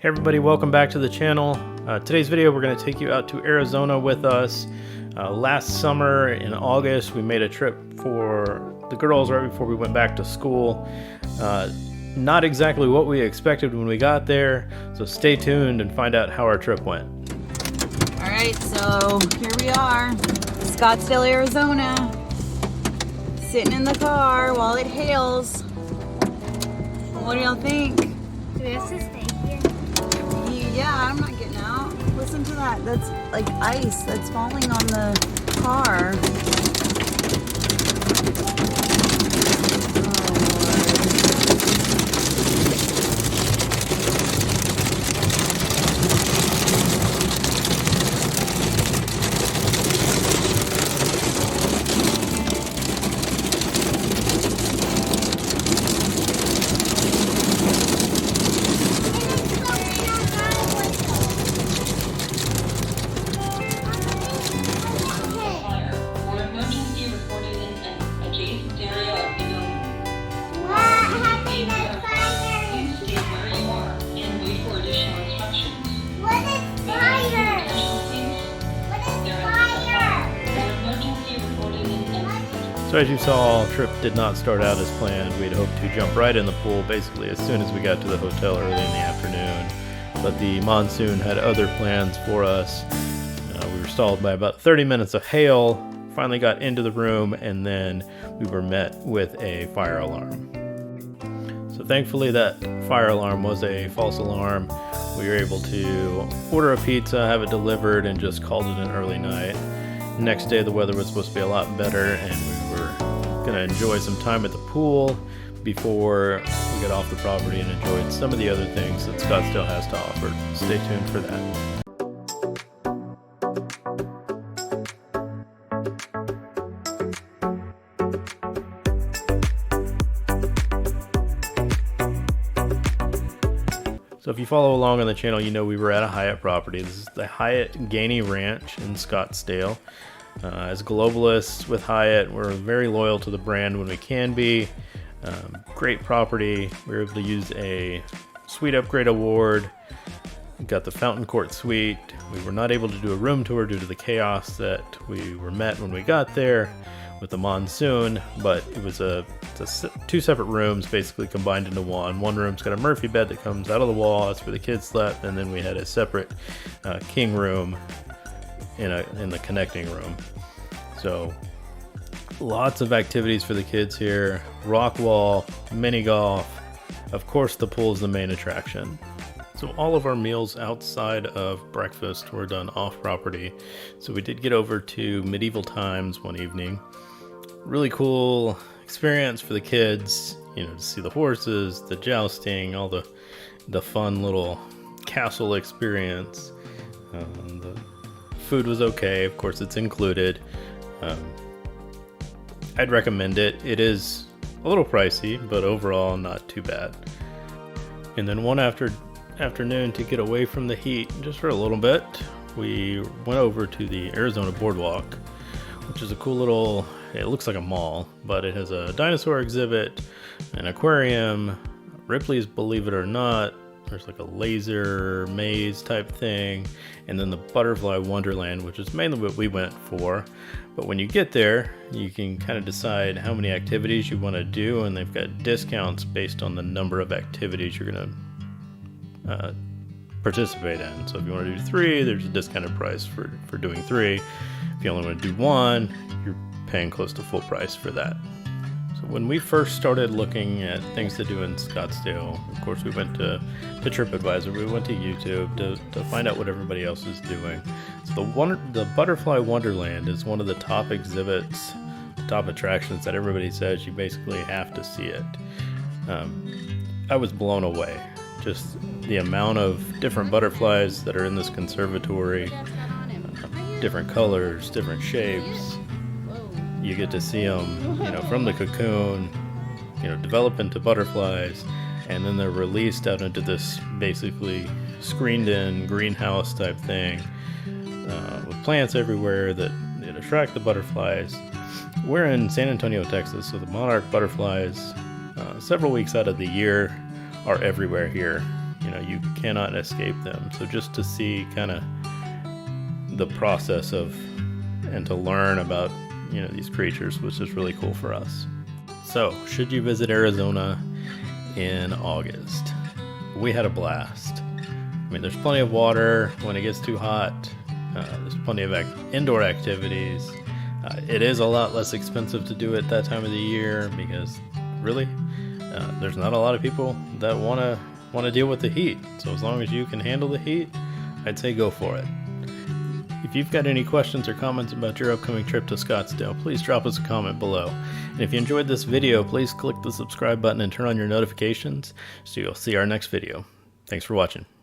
Hey everybody, welcome back to the channel. Today's video we're going to take you out to Arizona with us. Last summer in August we made a trip for the girls right before we went back to school. Not exactly what we expected when we got there, so stay tuned and find out how our trip went. Alright, so here we are, Scottsdale, Arizona. Sitting in the car while it hails. What do y'all think? Do we have to stay here? Yeah, I'm not getting out. Listen to that. That's like ice that's falling on the car. So as you saw, our trip did not start out as planned. We'd hoped to jump right in the pool basically as soon as we got to the hotel early in the afternoon. But the monsoon had other plans for us. We were stalled by about 30 minutes of hail, finally got into the room, and then we were met with a fire alarm. So thankfully that fire alarm was a false alarm. We were able to order a pizza, have it delivered, and just called it an early night. Next day the weather was supposed to be a lot better, and we were going to enjoy some time at the pool before we got off the property and enjoyed some of the other things that Scottsdale has to offer. Stay tuned for that. So if you follow along on the channel, you know we were at a Hyatt property. This is the Hyatt Gainey Ranch in Scottsdale. As globalists with Hyatt, we're very loyal to the brand when we can be. Great property. We were able to use a suite upgrade award. We got the fountain court suite. We were not able to do a room tour due to the chaos that we were met when we got there with the monsoon, but it was two separate rooms basically combined into one. One room's got a Murphy bed that comes out of the wall. That's where the kids slept, and then we had a separate king room in the connecting room. So lots of activities for the kids here. Rock wall, mini golf. Of course, the pool is the main attraction. So all of our meals outside of breakfast were done off property. So we did get over to medieval times one evening. Really cool experience for the kids, you know, to see the horses, the jousting, all the fun little castle experience. The food was okay, of course it's included. I'd recommend it. It is a little pricey, but overall not too bad. And then one afternoon, to get away from the heat just for a little bit, we went over to the Arizona Boardwalk, which is a cool little, it looks like a mall, but it has a dinosaur exhibit, an aquarium, Ripley's Believe It or Not, there's like a laser maze type thing, and then the Butterfly Wonderland, which is mainly what we went for. But when you get there, you can kind of decide how many activities you want to do, and they've got discounts based on the number of activities you're going to participate in. So if you want to do 3, there's a discounted price for doing 3. If you only want to do 1, you're paying close to full price for that. So when we first started looking at things to do in Scottsdale, of course we went to TripAdvisor, we went to YouTube to find out what everybody else is doing. So the Butterfly Wonderland is one of the top exhibits, top attractions that everybody says you basically have to see it. I was blown away. Just the amount of different butterflies that are in this conservatory, different colors, different shapes. You get to see them, you know, from the cocoon, you know, develop into butterflies, and then they're released out into this basically screened-in greenhouse type thing with plants everywhere that attract the butterflies. We're in San Antonio, Texas, so the monarch butterflies several weeks out of the year are everywhere here. You know, you cannot escape them. So just to see kind of the process of, and to learn about, you know, these creatures was just really cool for us. So should you visit Arizona in August? We had a blast. I mean, there's plenty of water when it gets too hot. There's plenty of indoor activities. It is a lot less expensive to do it that time of the year because really there's not a lot of people that want to deal with the heat. So as long as you can handle the heat, I'd say go for it. If you've got any questions or comments about your upcoming trip to Scottsdale, please drop us a comment below. And if you enjoyed this video, please click the subscribe button and turn on your notifications so you'll see our next video. Thanks for watching.